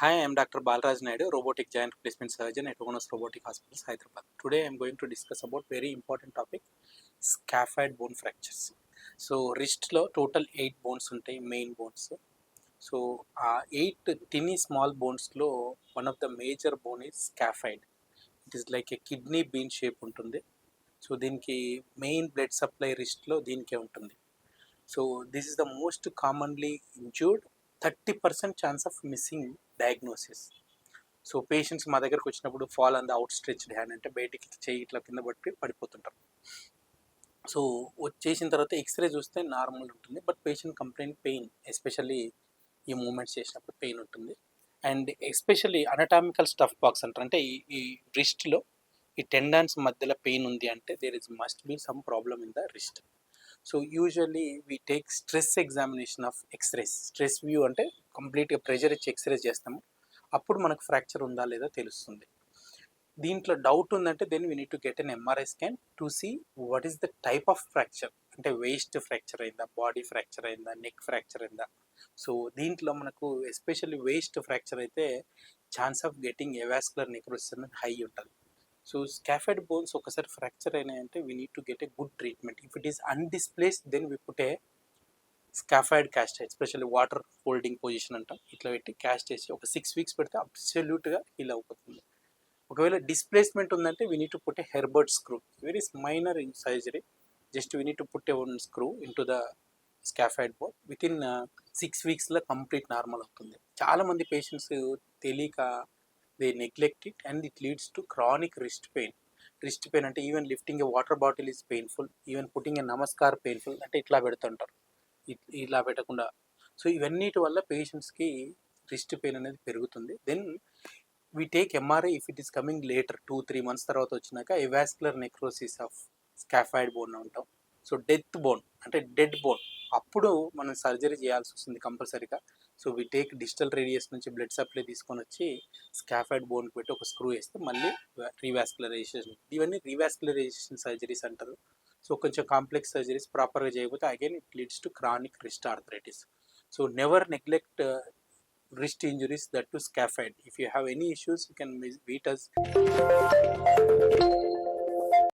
Hi, I am Dr. Balraj Naidu, robotic joint replacement surgeon at Onos Robotic Hospitals, Hyderabad. Today I am going to discuss about very important topic, scaphoid bone fractures. So wrist లో total 8 bones ఉంటాయి, main bones. So ఆ 8 tiny small బోన్స్లో one of the major bone is scaphoid. It is like a kidney bean shape ఉంటుంది. So దీనికి main blood supply రిస్ట్లో దీనికే ఉంటుంది. So this is the most commonly injured, 30% chance of missing diagnosis. So patients మా దగ్గరకు వచ్చినప్పుడు fall on the outstretched hand, అంటే బయటికి చేయి ఇట్లా కింద పట్టి పడిపోతుంటారు. సో చేసిన తర్వాత ఎక్స్రే చూస్తే నార్మల్ ఉంటుంది, but patient complaint pain, especially ఈ మూమెంట్స్ చేసినప్పుడు పెయిన్ ఉంటుంది. And especially anatomical stuff box అంటారు, అంటే ఈ రిస్ట్లో ఈ టెండాన్స్ మధ్యలో పెయిన్ ఉంది అంటే there is must be some problem in the wrist. So usually we take stress examination of x rays. Stress view అంటే కంప్లీట్గా ప్రెషర్ ఇచ్చి ఎక్స్రేస్ చేస్తాము, అప్పుడు మనకు ఫ్రాక్చర్ ఉందా లేదా తెలుస్తుంది. దీంట్లో డౌట్ ఉందంటే then we need to get an MRI scan to see what is the type of fracture, అంటే వేస్ట్ ఫ్రాక్చర్ అయిందా, బాడీ ఫ్రాక్చర్ అయిందా, నెక్ ఫ్రాక్చర్ అయిందా. సో దీంట్లో మనకు ఎస్పెషల్లీ వేస్ట్ ఫ్రాక్చర్ అయితే chance of getting avascular necrosis అనేది high ఉంటుంది. So scaphoid bones ఒకసారి ఫ్రాక్చర్ అయినాయంటే we need to get a good treatment. If it is undisplaced then we put a scaphoid cast, especially water holding position అంటాం, ఇట్లా పెట్టి caste చేసి ఒక 6 weeks పెడితే అబ్సల్యూట్గా హీల్ అయిపోతుంది. ఒకవేళ డిస్ప్లేస్మెంట్ ఉందంటే we need to put a Herbert screw, very minor in surgery, just we need to put a one screw into the scaphoid bone. Within 6 weeksలో కంప్లీట్ నార్మల్ అవుతుంది. చాలామంది patients తెలియక they neglect it and it leads to chronic wrist pain. Wrist pain అంటే even lifting a water bottle is painful, even putting a namaskar painful, అంటే ఇట్లా పెడుతుంటారు, ఇలా పెట్టకుండా. సో ఇవన్నిటి వల్ల పేషెంట్స్కి రిస్ట్ పెయిన్ అనేది పెరుగుతుంది. Then we take MRI. If it is coming later 2-3 months తర్వాత వచ్చినాక avascular necrosis of scaphoid bone అంటాం. సో డెత్ బోన్ అంటే డెడ్ బోన్, అప్పుడు మనం సర్జరీ చేయాల్సి వస్తుంది కంపల్సరీగా. So we take digital radius నుంచి బ్లడ్ సప్లై తీసుకొని వచ్చి స్కాఫైడ్ బోన్కి పెట్టి ఒక స్క్రూ వేస్తే మళ్ళీ రీవాస్కులరైజేషన్. ఇవన్నీ రీవాస్కులరైజేషన్ సర్జరీస్ అంటారు. సో కొంచెం కాంప్లెక్స్ సర్జరీస్ ప్రాపర్గా చేయకపోతే again it leads to chronic wrist arthritis. So never neglect wrist injuries, that to scaphoid. If you have any issues, you can meet us.